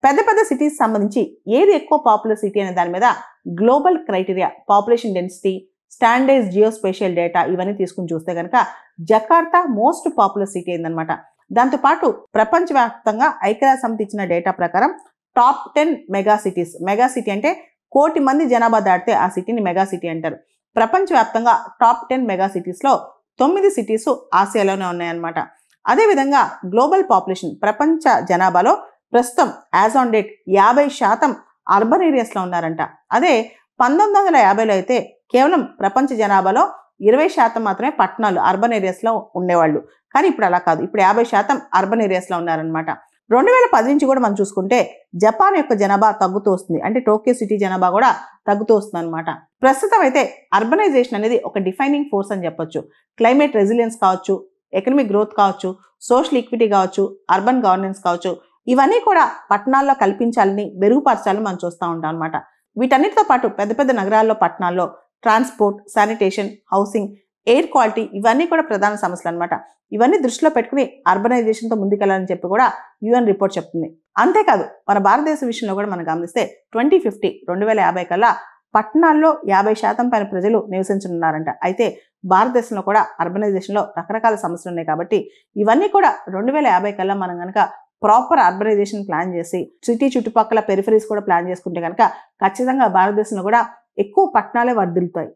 పెద్ద పెద్ద సిటీస్ సంబంధించి ఏది ఎక్కువ పాపులర్ సిటీ అనే దాని మీద global criteria, population density, standards, geospatial data ఇవన్నీ తీసుకుని చూస్తే కనుక జకార్తా మోస్ట్ పాపులర్ సిటీ అయిందనమాట. దాంతోపాటు ప్రపంచవ్యాప్తంగా ఐక్యరాజ్య సమితి ఇచ్చిన డేటా ప్రకారం top 10 mega cities, mega city అంటే 1,00,00,000 మంది జనాభా దాటితే ఆ సిటీని మెగా సిటీ అంటారు. ప్రపంచవ్యాప్తంగా టాప్ 10 మెగా సిటీస్లో 9 సిటీస్ ఆసియాలోనే ఉన్నాయన్నమాట. అదేవిధంగా గ్లోబల్ పాపులేషన్, ప్రపంచ జనాభాలో ప్రస్తుతం యాజ్ ఆన్ డేట్ 50% అర్బన్ ఏరియాస్లో ఉన్నారంట. అదే 1950లో అయితే కేవలం ప్రపంచ జనాభాలో 20% మాత్రమే పట్టణాలు, అర్బన్ ఏరియాస్లో ఉండేవాళ్ళు. కానీ ఇప్పుడు అలా కాదు, ఇప్పుడు 50% అర్బన్ ఏరియాస్లో ఉన్నారనమాట. 2010 నుంచి కూడా మనం చూసుకుంటే జపాన్ యొక్క జనాభా తగ్గుతూ వస్తుంది. అంటే టోక్యో సిటీ జనాభా కూడా తగ్గుతూ వస్తుంది అనమాట. ప్రస్తుతం అయితే అర్బనైజేషన్ అనేది ఒక డిఫైనింగ్ ఫోర్స్ అని చెప్పొచ్చు. క్లైమేట్ రెసిలియన్స్ కావచ్చు, ఎకనమిక్ గ్రోత్ కావచ్చు, సోషల్ ఈక్విటీ కావచ్చు, అర్బన్ గవర్నెన్స్ కావచ్చు, ఇవన్నీ కూడా పట్టణాల్లో కల్పించాలని, మెరుగుపరచాలని మనం చూస్తూ ఉంటాం అనమాట. వీటన్నిటితో పాటు పెద్ద పెద్ద నగరాల్లో, పట్టణాల్లో transport, sanitation, housing, air quality ఇవన్నీ కూడా ప్రధాన సమస్యలు అనమాట. ఇవన్నీ దృష్టిలో పెట్టుకుని అర్బనైజేషన్తో ముందుకెళ్లాలని చెప్పి కూడా యుఎన్ రిపోర్ట్ చెప్తుంది. అంతేకాదు మన భారతదేశ విషయంలో కూడా మనం గమనిస్తే 2050 కల్లా పట్టణాల్లో 50% పైన ప్రజలు నివసించనున్నారంట. అయితే భారతదేశంలో కూడా అర్బనైజేషన్లో రకరకాల సమస్యలు ఉన్నాయి కాబట్టి ఇవన్నీ కూడా 2050 కల్లా మనం కనుక ప్రాపర్ అర్బనైజేషన్ ప్లాన్ చేసి సిటీ చుట్టుపక్కల పెరిఫరీస్ కూడా ప్లాన్ చేసుకుంటే కనుక ఖచ్చితంగా భారతదేశంలో కూడా ఎక్కువ పట్టణాలే వర్ధిల్లుతాయి.